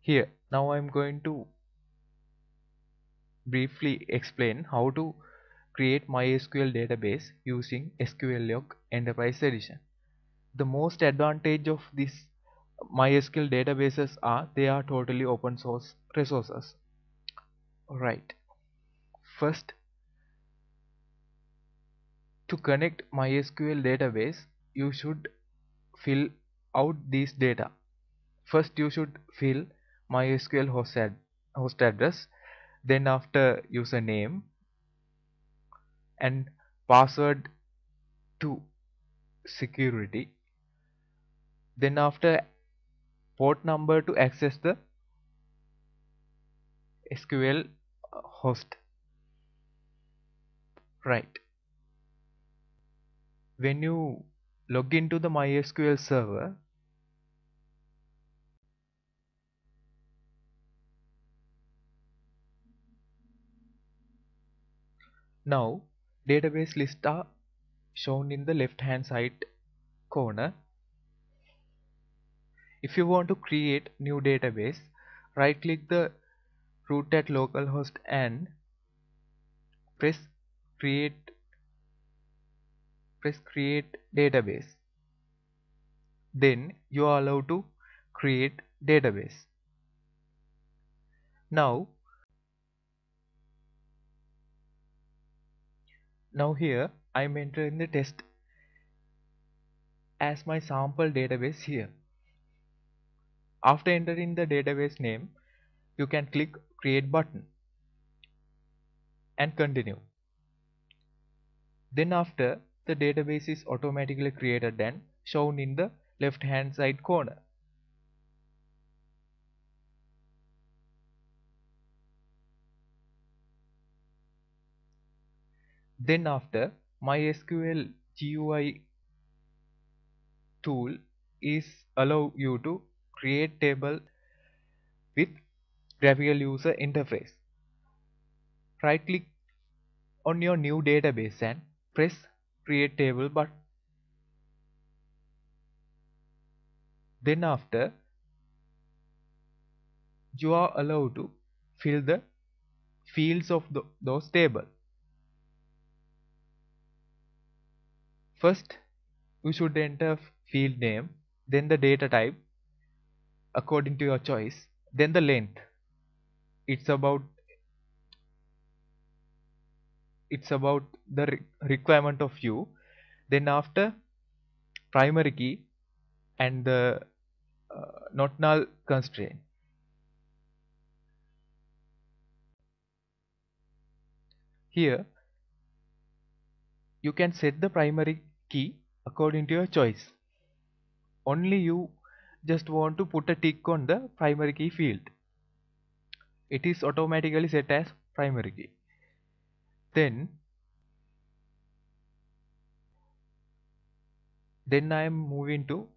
Here, now I'm going to briefly explain how to create MySQL database using SQLoc Enterprise Edition. The most advantage of these MySQL databases are they are totally open source resources. Right. First, to connect MySQL database, you should fill out these data. First, you should fill MySQL host address, then after username and password to security, then after port number to access the SQL host. Right. When you log into the MySQL server, now database lists are shown in the left hand side corner. If you want to create new database, right click the root at localhost and press create database. Then you are allowed to create database. Now here I am entering the test as my sample database here. After entering the database name, you can click create button and continue. Then after, the database is automatically created and shown in the left hand side corner. Then after, MySQL GUI tool is allow you to create table with graphical user interface. Right click on your new database and press create table button. Then after, you are allowed to fill the fields of those table. First, you should enter field name, then the data type according to your choice, then the length. It's about the requirement of you. Then after, primary key and the not null constraint. Here you can set the primary key according to your choice. Only you just want to put a tick on the primary key field. It is automatically set as primary key. Then I am moving to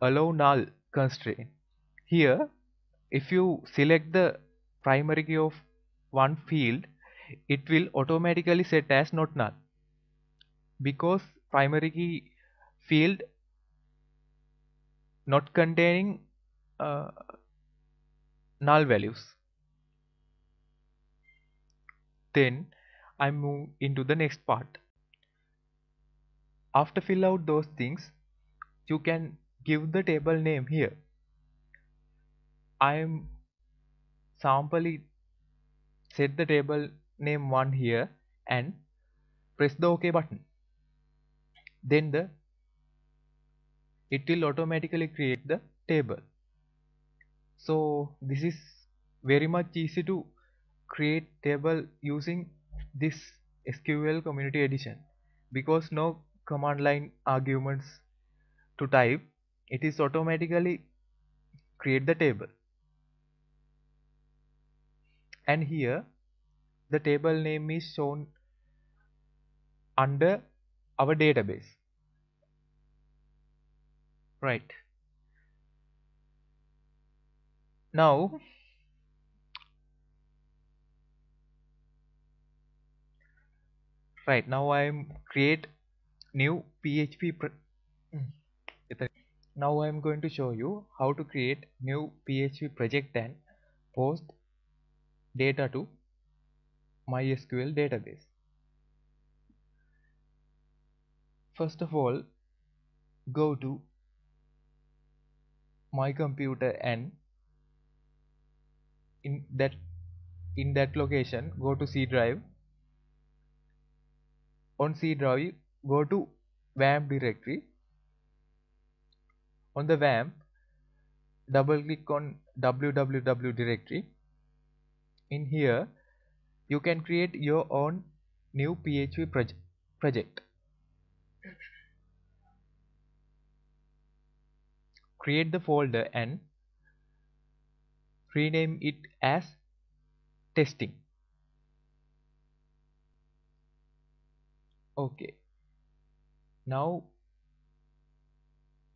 allow null constraint. Here, if you select the primary key of one field, it will automatically set as not null, because primary key field not containing uh, null values. Then I move into the next part. After fill out those things, you can give the table name here. I am sampling set the table name 1 here and press the OK button. Then it will automatically create the table. So this is very much easy to create table using this SQL Community Edition, because no command line arguments to type, it is automatically create the table. And here the table name is shown under our database. Right. Now I am create new PHP Now I am going to show you how to create new PHP project and post data to MySQL database. First of all, go to my computer and in that location go to C drive. On C drive go to WAMP directory. On the WAMP double click on www directory. In here you can create your own new PHP project. Create the folder and rename it as testing. Okay, now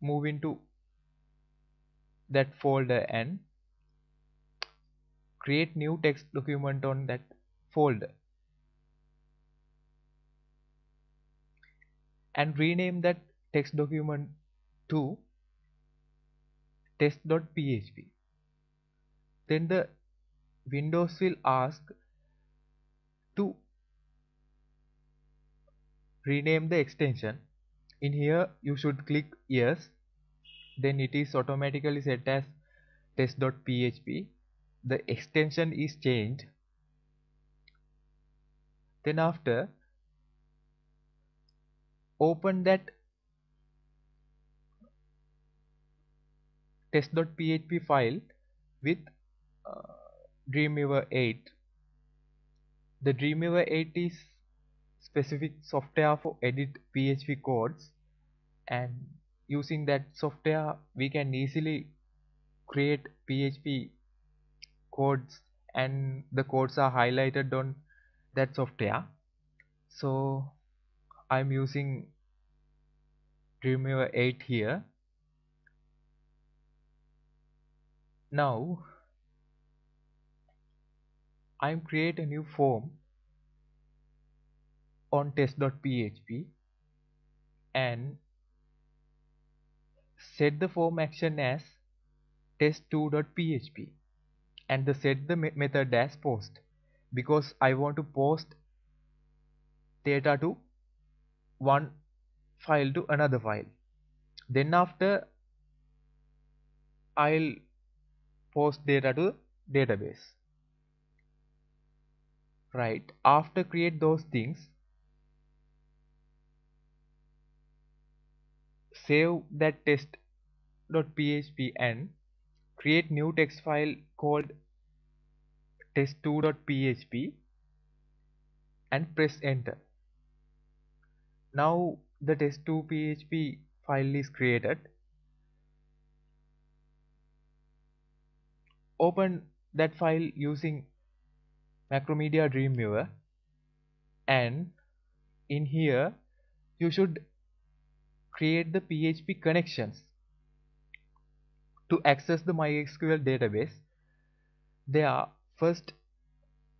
move into that folder and create new text document on that folder and rename that text document to test.php. Then the Windows will ask to rename the extension. In here you should click yes, then it is automatically set as test.php. The extension is changed. Then after open that test.php file with Dreamweaver 8. The Dreamweaver 8 is specific software for edit PHP codes, and using that software we can easily create PHP codes, and the codes are highlighted on that software. So I'm using Dreamweaver 8 here. Now I'm create a new form on test.php and set the form action as test2.php and set the method as post, because I want to post data to one file to another file. Then after I'll post data to database. Right, after create those things, save that test.php and create new text file called test2.php and press enter. Now the test2.php file is created. Open that file using Macromedia Dreamweaver, and in here you should create the PHP connections to access the MySQL database. There, first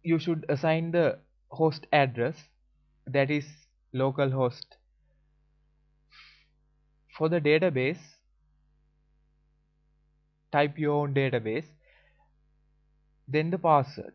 you should assign the host address, that is localhost. For the database, type your own database, then the password.